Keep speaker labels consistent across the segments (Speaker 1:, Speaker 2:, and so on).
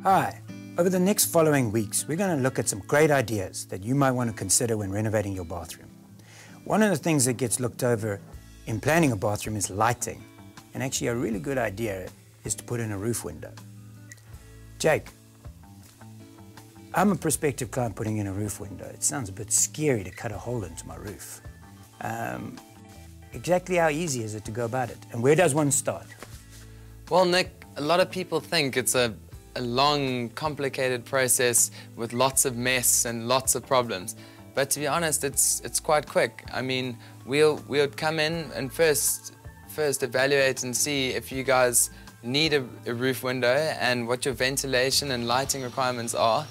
Speaker 1: Hi, over the next following weeks, we're going to look at some great ideas that you might want to consider when renovating your bathroom. One of the things that gets looked over in planning a bathroom is lighting. And actually a really good idea is to put in a roof window. Jake, I'm a prospective client putting in a roof window. It sounds a bit scary to cut a hole into my roof. Exactly how easy is it to go about it? And where does one start?
Speaker 2: Well, Nick, a lot of people think it's a long, complicated process with lots of mess and lots of problems. But to be honest, it's quite quick. I mean, we'll come in and first evaluate and see if you guys need a roof window and what your ventilation and lighting requirements are.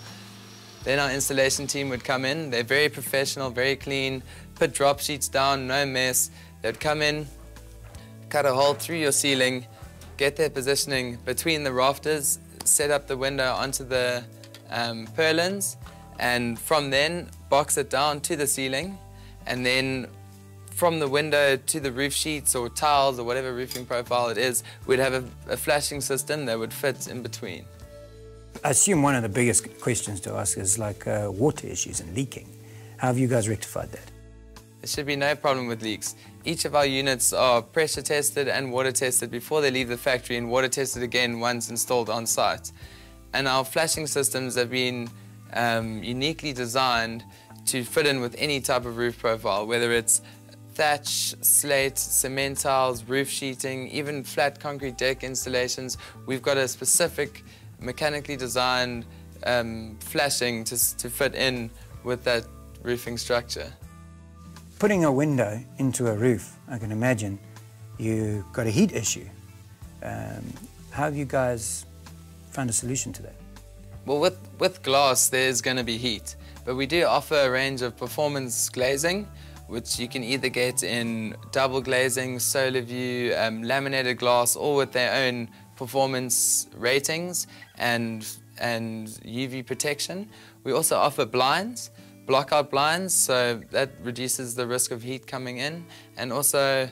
Speaker 2: Then our installation team would come in. They're very professional, very clean, put drop sheets down, no mess. They'd come in, cut a hole through your ceiling, get their positioning between the rafters, set up the window onto the purlins, and from then box it down to the ceiling, and then from the window to the roof sheets or tiles or whatever roofing profile it is, we'd have a flashing system that would fit in between.
Speaker 1: I assume one of the biggest questions to ask is like water issues and leaking. How have you guys rectified that?
Speaker 2: There should be no problem with leaks. Each of our units are pressure tested and water tested before they leave the factory, and water tested again once installed on site. And our flashing systems have been uniquely designed to fit in with any type of roof profile, whether it's thatch, slate, cement tiles, roof sheeting, even flat concrete deck installations. We've got a specific mechanically designed flashing to fit in with that roofing structure.
Speaker 1: Putting a window into a roof, I can imagine you've got a heat issue. How have you guys found a solution to that?
Speaker 2: Well, with glass, there's going to be heat, but we do offer a range of performance glazing, which you can either get in double glazing, solar view, laminated glass, all with their own performance ratings and UV protection. We also offer blinds, blockout blinds, so that reduces the risk of heat coming in, and also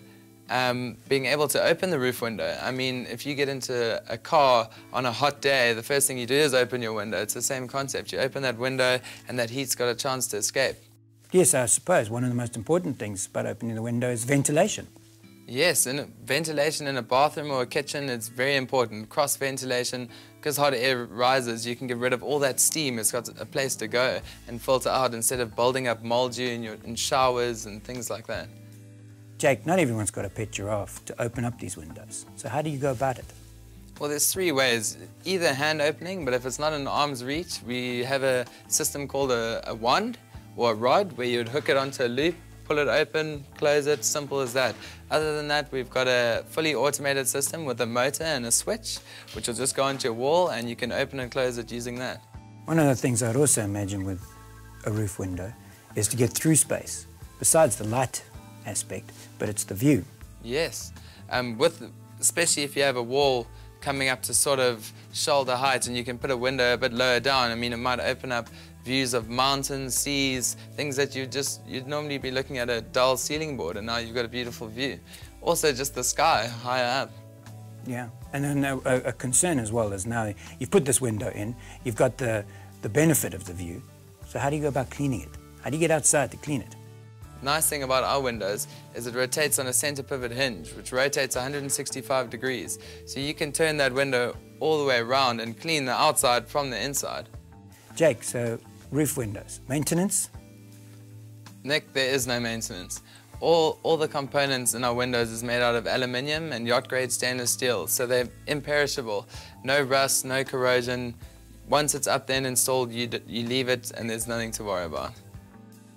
Speaker 2: being able to open the roof window. I mean, if you get into a car on a hot day, the first thing you do is open your window. It's the same concept. You open that window and that heat's got a chance to escape.
Speaker 1: Yes, I suppose one of the most important things about opening the window is ventilation.
Speaker 2: Yes, and ventilation in a bathroom or a kitchen is very important. Cross ventilation, because hot air rises, you can get rid of all that steam. It's got a place to go and filter out instead of building up mildew in showers and things like that.
Speaker 1: Jake, not everyone's got a pet giraffe to open up these windows. So how do you go about it?
Speaker 2: Well, there's three ways. Either hand opening, but if it's not in arm's reach, we have a system called a wand or a rod where you'd hook it onto a loop, pull it open, close it, simple as that. Other than that, we've got a fully automated system with a motor and a switch, which will just go onto your wall and you can open and close it using that.
Speaker 1: One of the things I'd also imagine with a roof window is to get through space, besides the light aspect, but it's the view.
Speaker 2: Yes, especially if you have a wall coming up to sort of shoulder height and you can put a window a bit lower down. I mean, it might open up views of mountains, seas, things that you'd normally be looking at a dull ceiling board, and now you've got a beautiful view. Also just the sky higher up.
Speaker 1: Yeah, and then a concern as well is now you've put this window in, you've got the benefit of the view, so how do you go about cleaning it? How do you get outside to clean it?
Speaker 2: Nice thing about our windows is it rotates on a center pivot hinge, which rotates 165 degrees. So you can turn that window all the way around and clean the outside from the inside.
Speaker 1: Jake, so roof windows, maintenance?
Speaker 2: Nick, there is no maintenance. All the components in our windows is made out of aluminium and yacht grade stainless steel, so they're imperishable. No rust, no corrosion. Once it's up there and installed, you leave it and there's nothing to worry about.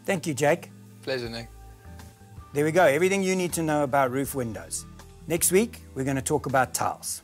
Speaker 1: Thank you, Jake.
Speaker 2: Pleasure, Nick.
Speaker 1: There we go, everything you need to know about roof windows. Next week, we're going to talk about tiles.